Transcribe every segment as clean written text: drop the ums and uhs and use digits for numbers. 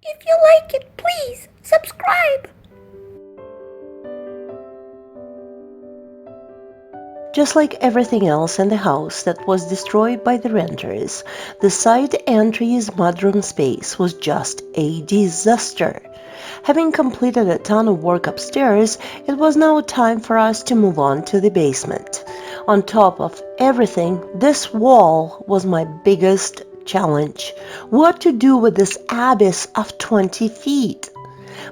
If you like it, please subscribe. Just like everything else in the house that was destroyed by the renters, the side entry's mudroom space was just a disaster. Having completed a ton of work upstairs, it was now time for us to move on to the basement. On top of everything, this wall was my biggest challenge. What to do with this abyss of 20 feet?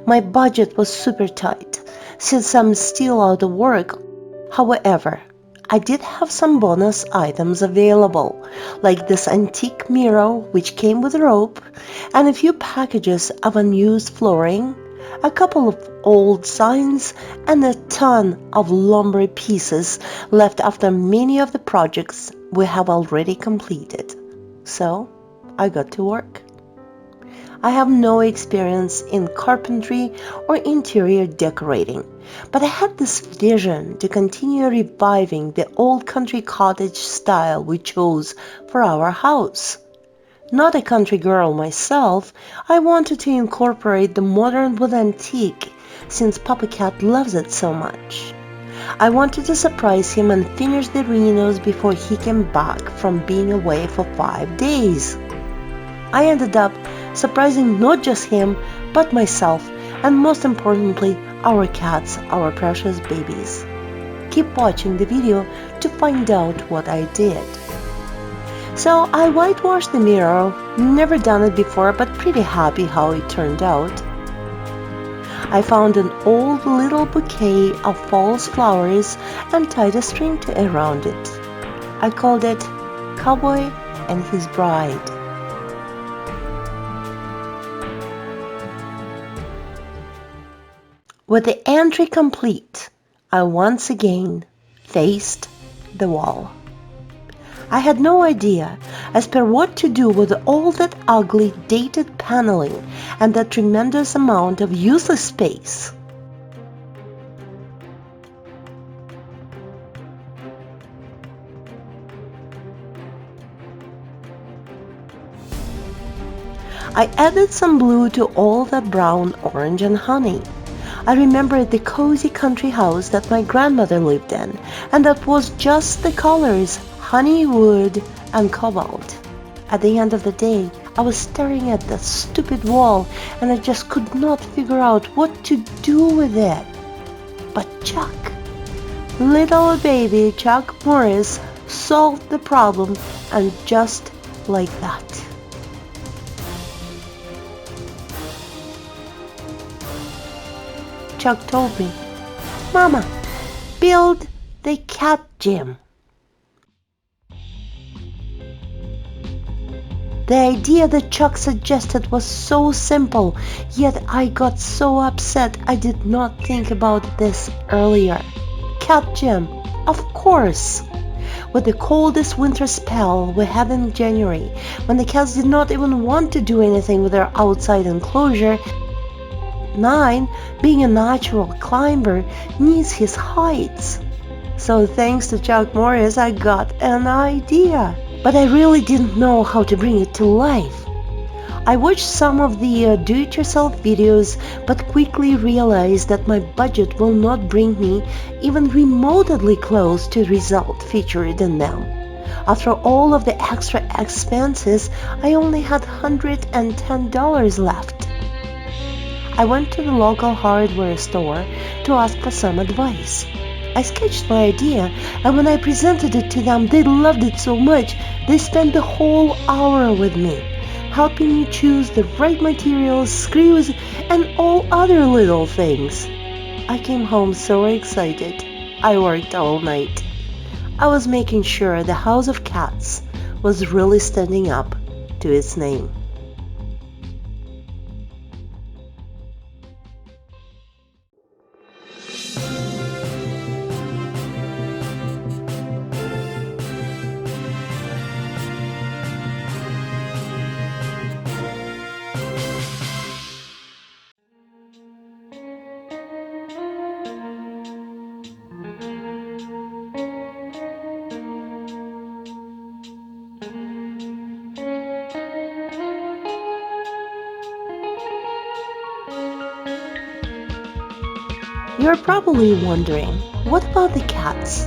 My budget was super tight, since I'm still out of work. However, I did have some bonus items available, like this antique mirror which came with a rope, and a few packages of unused flooring, a couple of old signs, and a ton of lumber pieces left after many of the projects we have already completed. So, I got to work. I have no experience in carpentry or interior decorating, but I had this vision to continue reviving the old country cottage style we chose for our house. Not a country girl myself, I wanted to incorporate the modern with antique since Papa Cat loves it so much. I wanted to surprise him and finish the renos before he came back from being away for 5 days. I ended up surprising not just him, but myself, and most importantly, our cats, our precious babies. Keep watching the video to find out what I did. So I whitewashed the mirror, never done it before, but pretty happy how it turned out. I found an old little bouquet of false flowers and tied a string around it. I called it Cowboy and His Bride. With the entry complete, I once again faced the wall. I had no idea as per what to do with all that ugly, dated paneling and that tremendous amount of useless space. I added some blue to all that brown, orange, and honey. I remembered the cozy country house that my grandmother lived in, and that was just the colors, honey wood and cobalt. At the end of the day, I was staring at that stupid wall, and I just could not figure out what to do with it. But Chuck, little baby Chuck Morris, solved the problem, and just like that. Chuck told me, "Mama, build the cat gym." The idea that Chuck suggested was so simple, yet I got so upset I did not think about this earlier. Cat gym, of course! With the coldest winter spell we had in January, when the cats did not even want to do anything with their outside enclosure, 9, being a natural climber, needs his heights. So thanks to Chuck Morris, I got an idea. But I really didn't know how to bring it to life. I watched some of the do-it-yourself videos, but quickly realized that my budget will not bring me even remotely close to the result featured in them. After all of the extra expenses, I only had $110 left. I went to the local hardware store to ask for some advice. I sketched my idea, and when I presented it to them, they loved it so much, they spent the whole hour with me, helping me choose the right materials, screws, and all other little things. I came home so excited. I worked all night. I was making sure the House of Cats was really standing up to its name. You're probably wondering, what about the cats?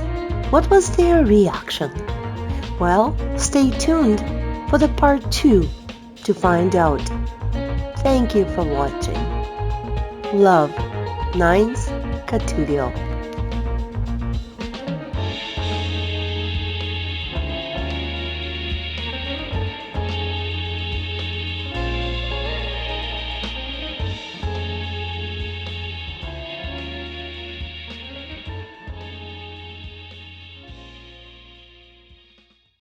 What was their reaction? Well, stay tuned for the part 2 to find out. Thank you for watching. Love, Nines Catudio.